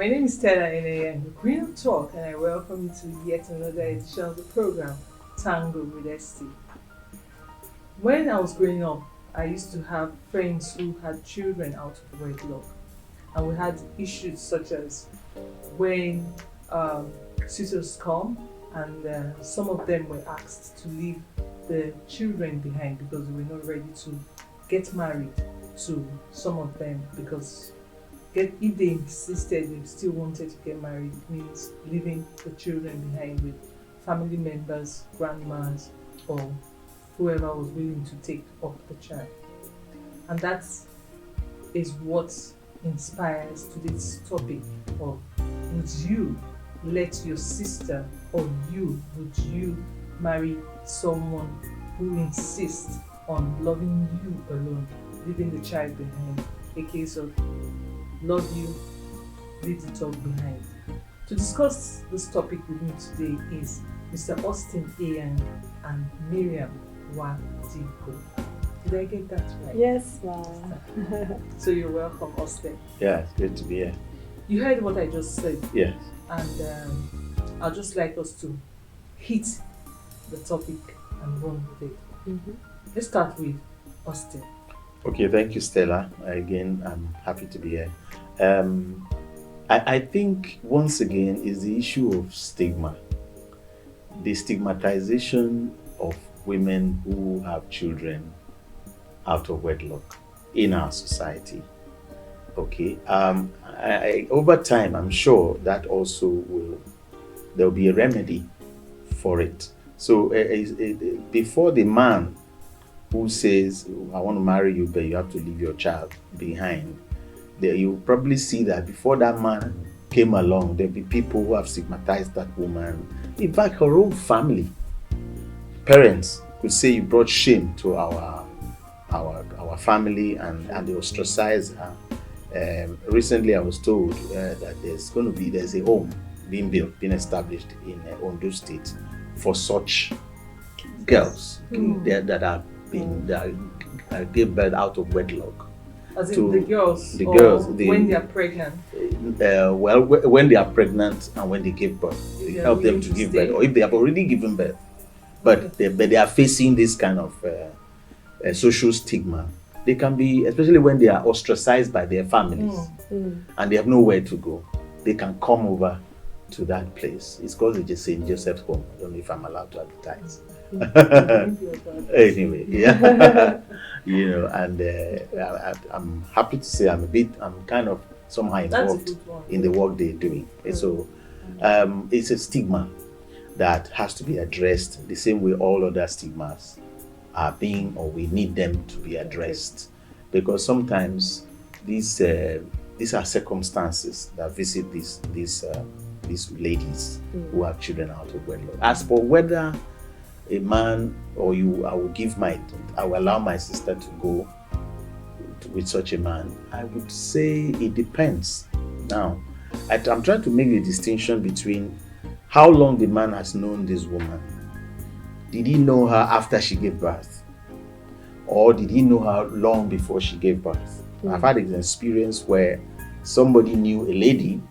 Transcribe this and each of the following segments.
My name is Stella and I am the Queen of Talk, and I welcome you to yet another edition of the program, Tango with ST. When I was growing up, I used to have friends who had children out of wedlock, and we had issues such as when suitors come and some of them were asked to leave the children behind because they were not ready to get married to some of them, because if they insisted they still wanted to get married, it means leaving the children behind with family members, grandmas, or whoever was willing to take up the child. And that is what inspires today's topic of, would you let your sister, or would you marry someone who insists on loving you alone, leaving the child behind? A case of love you, leave the dog behind. To discuss this topic with me today is Mr. Austin Ayan and Miriam Wadiko. Did I get that right? Yes, ma'am. So you're welcome, Austin. Yeah, it's good to be here. You heard what I just said. Yes. And I'd just like us to hit the topic and run with it. Mm-hmm. Let's start with Austin. Okay, thank you, Stella. Again, I'm happy to be here. I think, once again, is the issue of stigma. The stigmatization of women who have children out of wedlock in our society. Okay. Over time, I'm sure that also there'll be a remedy for it. So before the man who says, I want to marry you, but you have to leave your child behind, you probably see that before that man came along, there'll be people who have stigmatized that woman. In fact, her own family, parents could say, you brought shame to our family, and they ostracize her. Recently, I was told that there's a home being established in Ondo State for such girls that gave birth out of wedlock. As in the girls, when they are pregnant. When they are pregnant and when they give birth, they help them to give birth, or if they have already given birth, but they are facing this kind of social stigma. They can be, especially when they are ostracized by their families and they have nowhere to go, they can come over to that place. It's called the St. Joseph's Home. I don't know if I'm allowed to advertise. Anyway, yeah. And I'm happy to say I'm kind of somehow involved in the work they're doing. So it's a stigma that has to be addressed the same way all other stigmas are being, or we need them to be addressed, because sometimes these are circumstances that visit these ladies who have children out of wedlock. As for whether a man or I will allow my sister to go with such a man, I would say it depends. Now, I'm trying to make the distinction between how long the man has known this woman. Did he know her after she gave birth? Or did he know her long before she gave birth? I've had an experience where somebody knew a lady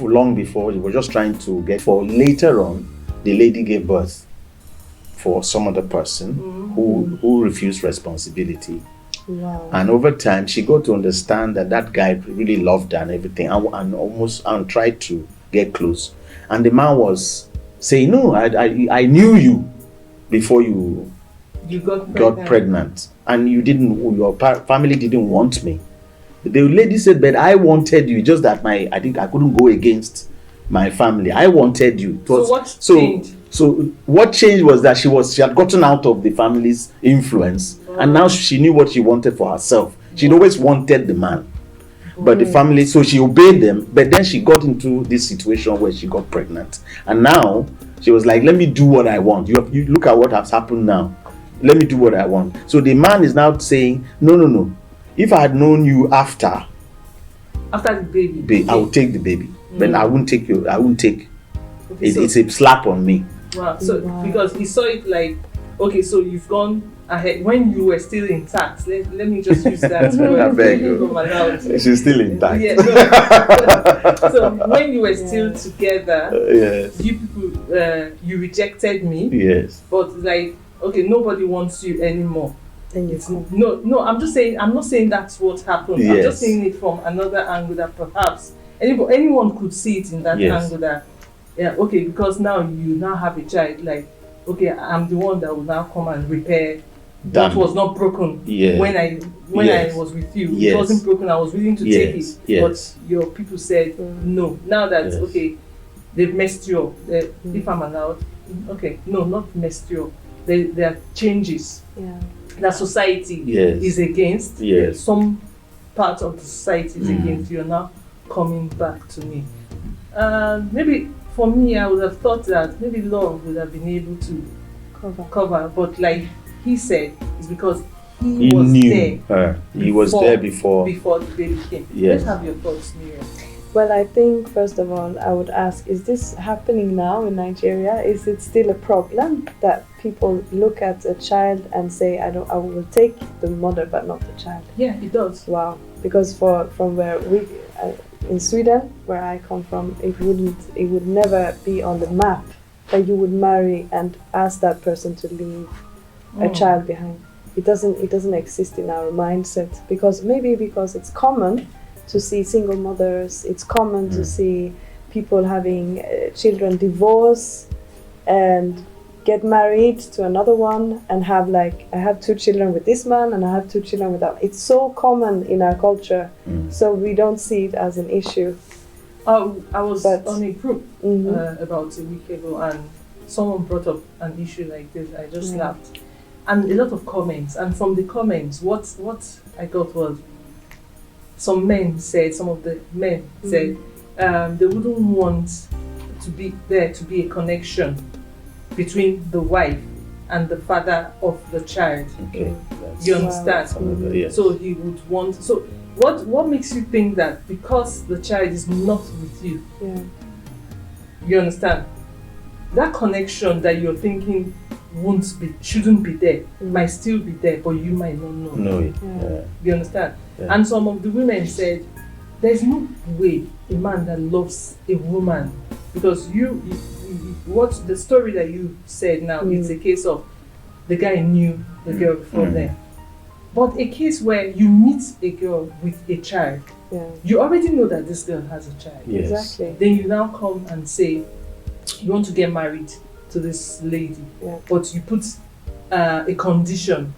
long before, he was just trying to get for later on, the lady gave birth for some other person who refused responsibility. Wow. And over time, she got to understand that guy really loved her and everything, and tried to get close. And the man was saying, no, I knew you before you got pregnant, and your family didn't want me. The lady said, but I wanted you, just that I think I couldn't go against my family. I wanted you. So what changed? So what changed was that she had gotten out of the family's influence, and now she knew what she wanted for herself. She'd always wanted the man, but the family, so she obeyed them, but then she got into this situation where she got pregnant, and now she was like, let me do what I want. You look at what has happened now. Let me do what I want. So the man is now saying, no. If I had known you after the baby, I would take the baby. But I wouldn't take you. I wouldn't take. Okay, it's a slap on me. Wow. So because he saw it like, okay, so you've gone ahead when you were still intact. Let me just use that word. I beg you. from analogy. She's still intact. Yeah, no. So when you were still together, Yes. you people, you rejected me. Yes. But like, okay, nobody wants you anymore. Then you It's, come. no, I'm just saying. I'm not saying that's what happened. I'm Yes. just saying it from another angle that perhaps anyone could see it in that Yes. angle that, yeah, okay, because now you now have a child. Like, okay, I'm the one that will now come and repair Damn. what was not broken Yes. when I Yes. was with you. Yes. It wasn't broken. I was willing to take Yes. it, Yes. but your people said no. Now that Yes. okay, they've messed you up. If I'm allowed, okay, no, not messed you up. There are changes Yeah. that society Yes. is against. Yes. Some part of the society is Mm. against. You're now coming back to me. Maybe for me, I would have thought that maybe love would have been able to cover, but like he said, it's because he was knew there her. He was there before. the baby came. Yes. Let's have your thoughts, Miriam. Well, I think first of all, I would ask: is this happening now in Nigeria? Is it still a problem that people look at a child and say, "I will take the mother, but not the child"? Yeah, it does. Wow. Because from where we in Sweden, where I come from, it would never be on the map that you would marry and ask that person to leave a child behind. It doesn't exist in our mindset because it's common to see single mothers. It's common to see people having children divorce and get married to another one and have like, I have 2 children with this man and I have 2 children with that. It's so common in our culture, so we don't see it as an issue. I was But- on a group about a week ago, and someone brought up an issue like this. I just laughed, and a lot of comments. And from the comments, what I got was some of the men said they wouldn't want to be there to be a connection between the wife and the father of the child. Okay. You understand? Yes. So he would want. So what makes you think that because the child is not with you, Yeah. you understand? That connection that you're thinking shouldn't be there, might still be there, but you might not know. No. Yeah. You understand? Yeah. And some of the women said, there's no way a man that loves a woman, because what the story that you said now, it's a case of the guy knew the girl before then. But a case where you meet a girl with a child, you already know that this girl has a child. Yes. Exactly. Then you now come and say you want to get married to this lady, but you put a condition,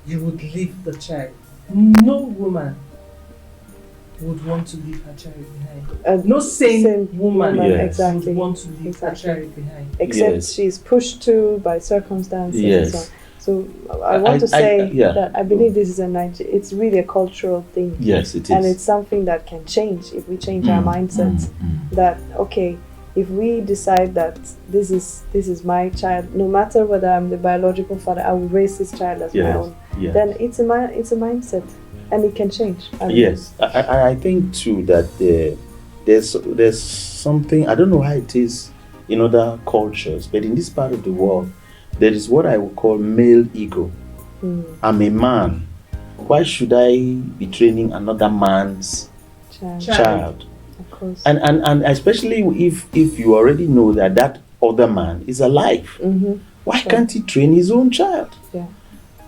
you would leave the child. No woman would want to leave her child behind. No sane woman exactly. would want to leave her child behind. Except she's pushed to by circumstances and so on. So I want to I- say yeah. that I believe this is it's really a cultural thing. Yes, it is. And it's something that can change if we change our mindset. That okay, if we decide that this is my child, no matter whether I'm the biological father, I will raise this child as my own. Yes. Then it's a mindset, and it can change. Yes, I think too that there's something, I don't know how it is in other cultures, but in this part of the world, there is what I would call male ego. I'm a man. Why should I be training another man's child? Of course. And especially if you already know that other man is alive. Why can't he train his own child? Yeah.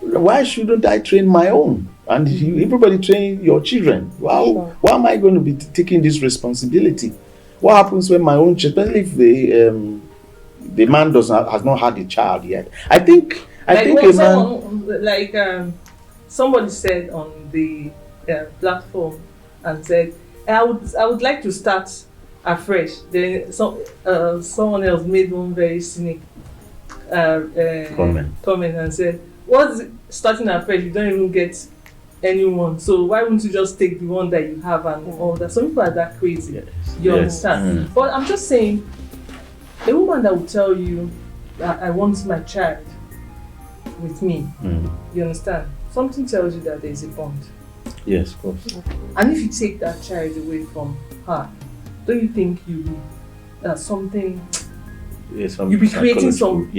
Why shouldn't I train my own? And everybody train your children. Why am I going to be taking this responsibility? What happens when my own child, especially if the man has not had a child yet? I think somebody said on the platform and said, I would like to start afresh. Then someone else made one very cynic comment and said, what's starting afresh? You don't even get anyone, so why wouldn't you just take the one that you have and all that? Some people are that crazy. You understand? But I'm just saying, a woman that will tell you that I want my child with me, you understand? Something tells you that there's a bond. Yes, of course. And if you take that child away from her, don't you think you will something? Yes, You'll be creating some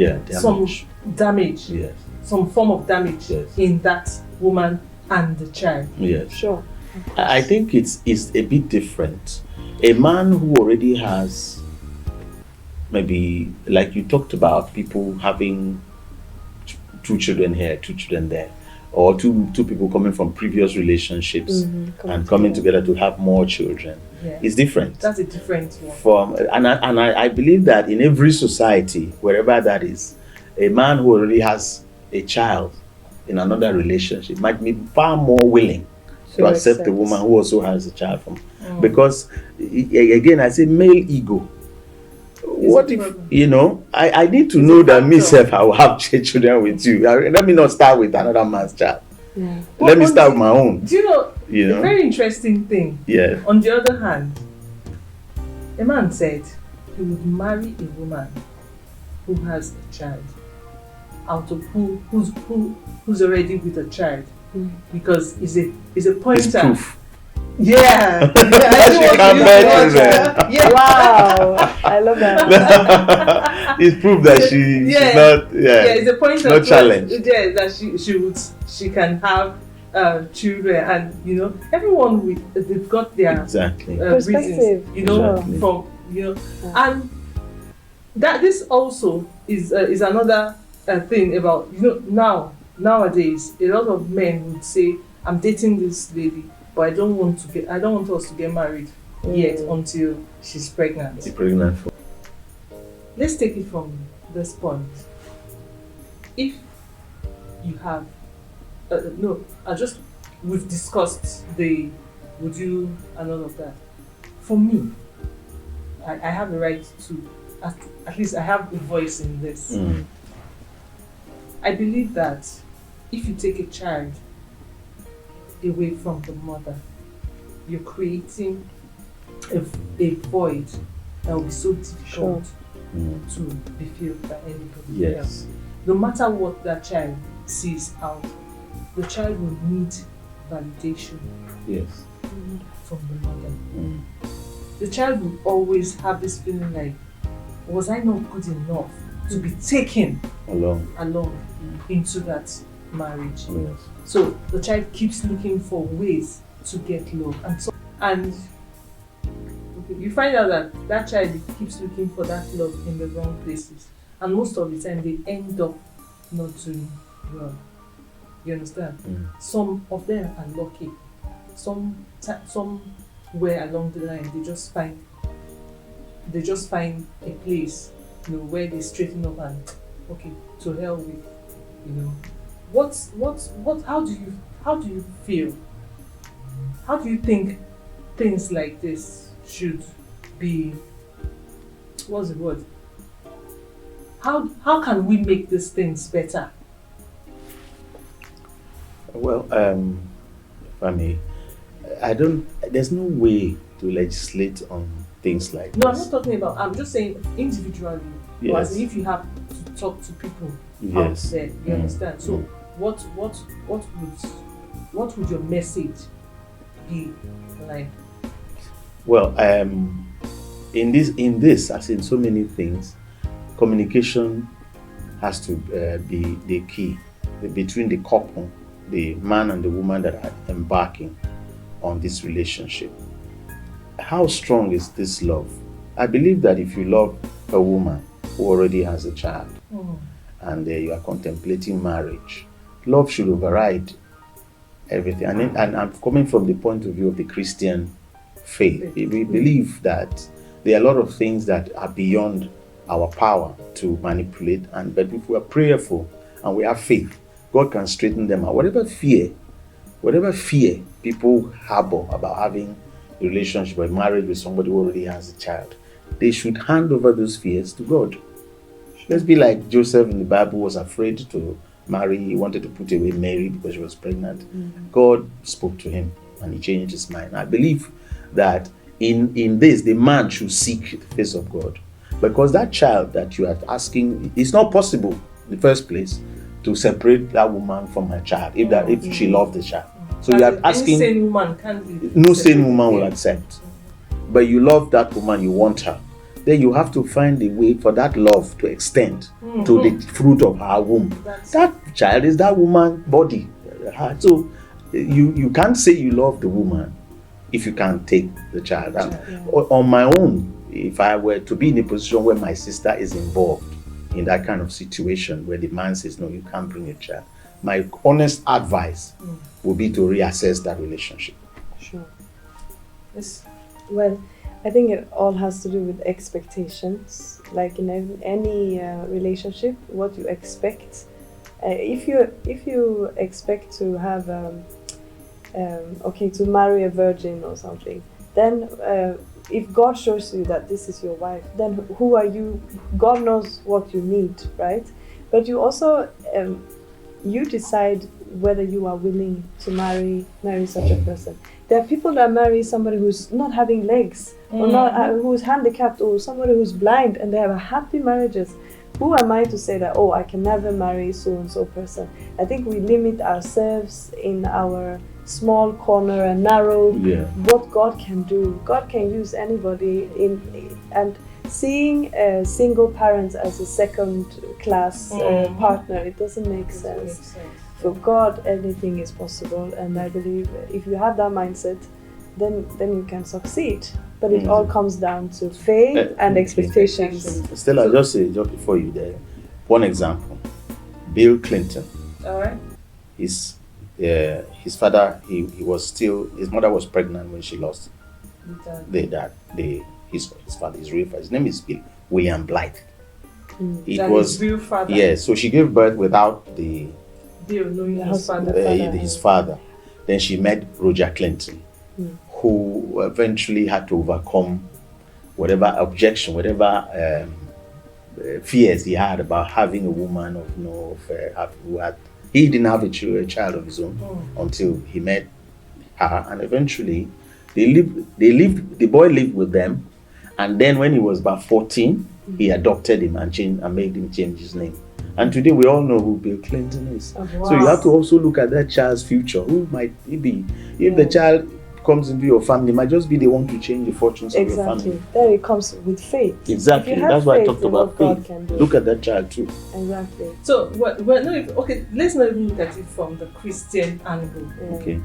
damage, Yes. some form of damage Yes. in that woman and the child. Yes. Sure. I think it's a bit different. A man who already has, maybe like you talked about, people having two children here, two children there, or two people coming from previous relationships and coming together to have more children. Yeah. It's different. That's a different one. I believe that in every society, wherever that is, a man who already has a child in another relationship might be far more willing to accept a woman who also has a child from. Because again, I say male ego. What if, I need to know that myself, I will have children with you. Let me not start with another man's child. Yeah. Let me start with my own. Do you know, a very interesting thing? Yeah. On the other hand, a man said he would marry a woman who has a child, out of who's already with a child, because it's a pointer. It's proof. Yeah. She can bear children. Yeah. Wow. I love that. It's proof that she's not. Yeah. It's a pointer. Not challenge. Yeah, that she can have children, and everyone they've got their Exactly. Perspective. reasons, from and that this also is another thing about nowadays a lot of men would say, I'm dating this lady, but I don't want us to get married yet until she's pregnant. She's pregnant. Let's take it from this point. If you have we've discussed the would you and all of that. For me, I have the right to, at least I have a voice in this. I believe that if you take a child away from the mother, you're creating a void that will be so difficult to be filled by anybody else. No matter what that child sees out, the child will need validation from the mother. The child will always have this feeling like, was I not good enough to be taken along into that marriage? So the child keeps looking for ways to get love, and you find out that child keeps looking for that love in the wrong places, and most of the time they end up not doing well. You understand? Some of them are lucky. Somewhere along the line they just find a place, where they straighten up and to hell with, how do you feel? How do you think things like this should be, what's the word? How can we make these things better? Well, if I may, there's no way to legislate on things like this. No, I'm not talking about, I'm just saying individually. Or as if you have to talk to people out there, you understand? So what would your message be like? Well, in this, as in so many things, communication has to be the key between the couple, the man and the woman that are embarking on this relationship. How strong is this love? I believe that if you love a woman who already has a child and you are contemplating marriage, love should override everything. And I'm coming from the point of view of the Christian faith. We believe that there are a lot of things that are beyond our power to manipulate, but if we are prayerful and we have faith, God can straighten them out. Whatever fear people harbor about having a relationship or marriage with somebody who already has a child, they should hand over those fears to God. Let's be like Joseph in the Bible was afraid to marry. He wanted to put away Mary because she was pregnant. God spoke to him and he changed his mind. I believe that in this, the man should seek the face of God, because that child that you are asking, it's not possible in the first place to separate that woman from her child if she loved the child. So you are asking, any sane woman can't be no sane woman will accept. But you love that woman, you want her. then you have to find a way for that love to extend to the fruit of her womb. That child is that woman's body. So you can't say you love the woman if you can't take the child. On my own, if I were to be in a position where my sister is involved in that kind of situation where the man says, no, you can't bring a child, my honest advice would be to reassess that relationship. Sure. Yes. Well, I think it all has to do with expectations. Like in any relationship, what you expect. If you expect to have to marry a virgin or something, then if God shows you that this is your wife, then who are you? God knows what you need, right? But you also you decide whether you are willing to marry such a person. There are people that marry somebody who's not having legs, or not who's handicapped, or somebody who's blind, and they have happy marriages. Who am I to say that, I can never marry so-and-so person? I think we limit ourselves in our small corner and narrow what God can do. God can use anybody and seeing single parents as a second-class partner, it doesn't make sense. For God, anything is possible, and I believe if you have that mindset, then you can succeed. But it all comes down to faith and expectations. Stella, just before you there, one example: Bill Clinton. All right. His father, his mother was pregnant when she lost his father, his real father. His name is William Blythe. It was his real father. Yes, so she gave birth without the Bill knowing his father. Then she met Roger Clinton, who eventually had to overcome whatever objection, whatever fears he had about having a woman he didn't have a child of his own until he met her, and eventually the boy lived with them, and then when he was about 14, he adopted him and made him change his name. And today we all know who Bill Clinton is. Oh, wow. So you have to also look at that child's future. Who might he be? If the child comes into your family, it might just be the one to change the fortunes of your family. Exactly. There it comes with faith. Exactly. That's why I talked about faith. Look at that child too. Exactly. So let's not even look at it from the Christian angle. Okay.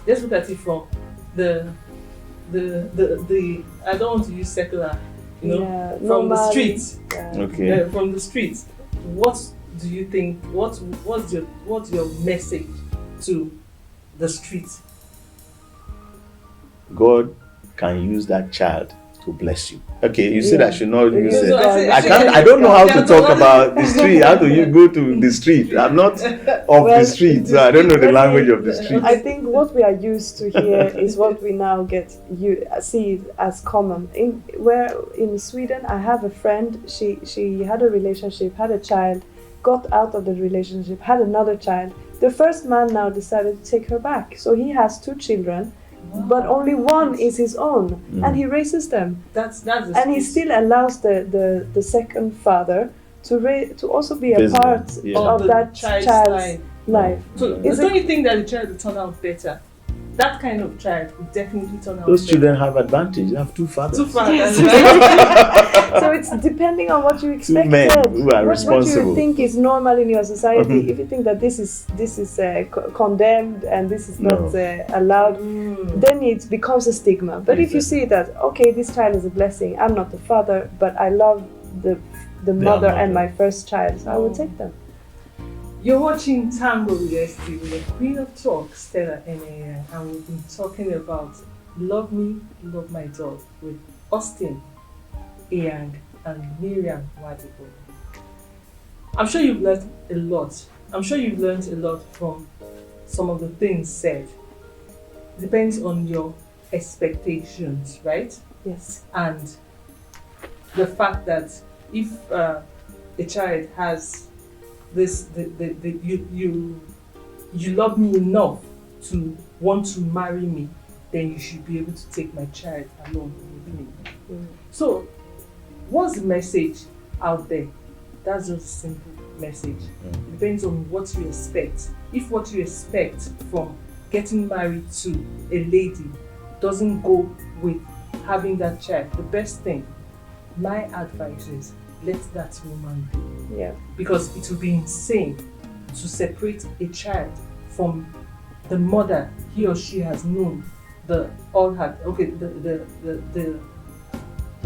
Let's look at it from the I don't want to use secular, from the streets. Okay. From the streets. What do you think? What's your message to the streets? God can use that child to bless you. Okay, you said I should not use it. I don't know how to talk about the street. How do you go to the street? I'm not of the street, so I don't know the language of the street. I think what we are used to here is what we now see as common. In Sweden, I have a friend. She had a relationship, had a child, got out of the relationship, had another child. The first man now decided to take her back, so he has 2 children. But only one is his own, and he raises them. And he still allows the second father to also be a part of that child's life. So don't you think that the child will turn out better? That kind of child will definitely turn out Those better. children have advantage. They have 2 fathers. 2 fathers. So it's depending on what you expect. 2 men who are responsible. What you think is normal in your society. If you think that this is condemned and this is not allowed, then it becomes a stigma. But if you see that, okay, this child is a blessing. I'm not the father, but I love the mother and my first child, so I will take them. You're watching Tango with ST with the Queen of Talk, Stella N.A.N. and we've been talking about Love Me, Love My Dog with Austin Eyang and Miriam Wadigo. I'm sure you've learned a lot. I'm sure you've learned a lot from some of the things said. Depends on your expectations, right? Yes. And the fact that if a child has this, you love me enough to want to marry me, then you should be able to take my child along with me. So, what's the message out there? That's just a simple message. It depends on what you expect. If what you expect from getting married to a lady doesn't go with having that child, the best thing my advice is let that woman be. Yeah. Because it will be insane to separate a child from the mother he or she has known the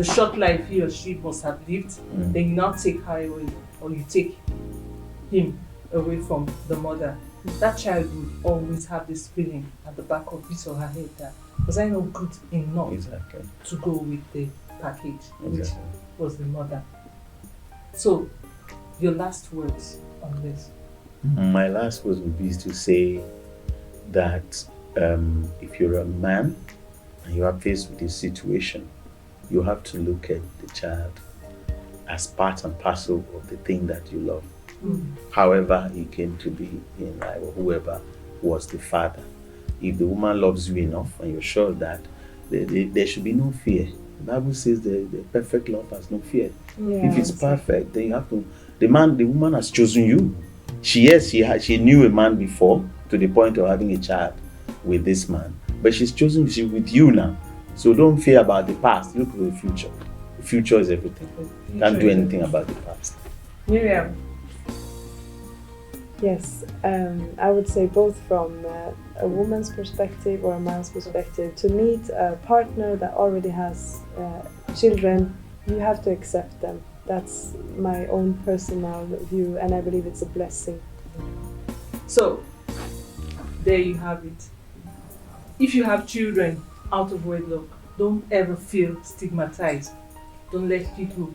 short life he or she must have lived. Then you now take her away, or you take him away from the mother. That child would always have this feeling at the back of his or her head that, was I not good enough to go with the package, which was the mother? So, your last words on this? My last words would be to say that if you're a man and you are faced with this situation, you have to look at the child as part and parcel of the thing that you love. However he came to be in life, or whoever was the father. If the woman loves you enough and you're sure that there should be no fear. The Bible says the perfect love has no fear. Yeah. If it's perfect, then you have to, the woman has chosen you. She knew a man before to the point of having a child with this man, but she's chosen with you now. So don't fear about the past. Look to the future. The future is everything. Can't do anything about the past. Miriam. Yes, I would say both from a woman's perspective or a man's perspective. To meet a partner that already has children, you have to accept them. That's my own personal view, and I believe it's a blessing. So, there you have it. If you have children out of wedlock, don't ever feel stigmatized. Don't let people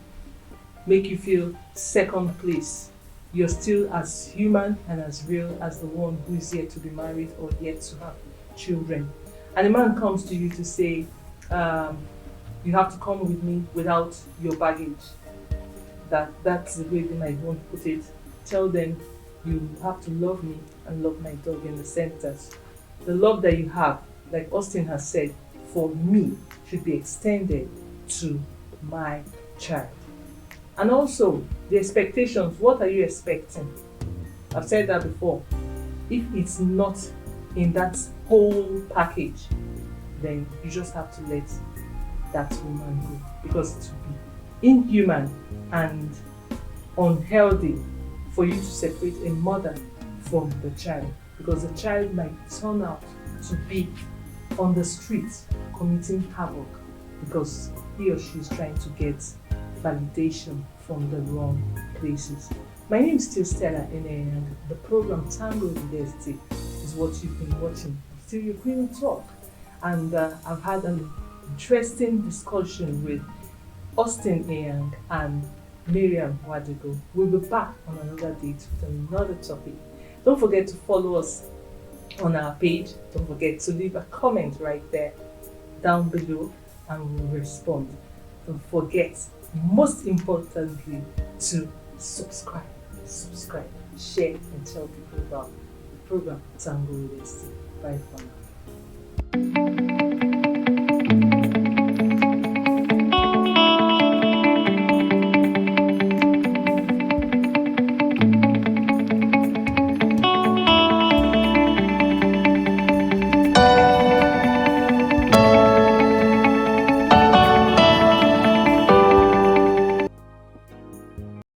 make you feel second place. You're still as human and as real as the one who is yet to be married or yet to have children. And a man comes to you to say, you have to come with me without your baggage. That's the way they might want to put it. Tell them you have to love me and love my dog in the centers. The love that you have, like Austin has said, for me should be extended to my child. And also, the expectations, what are you expecting? I've said that before. If it's not in that whole package, then you just have to let that woman go. Because it would be inhuman and unhealthy for you to separate a mother from the child. Because the child might turn out to be on the streets committing havoc because he or she is trying to get validation from the wrong places. My name is still Stella and the program Tango University is what you've been watching. Still your Queen of Talk. And I've had an interesting discussion with Austin Eyang and Miriam Wadigo. We'll be back on another date with another topic. Don't forget to follow us on our page. Don't forget to leave a comment right there down below and we'll respond. Don't forget, most importantly, to subscribe, share and tell people about the program Tango University. Bye for now.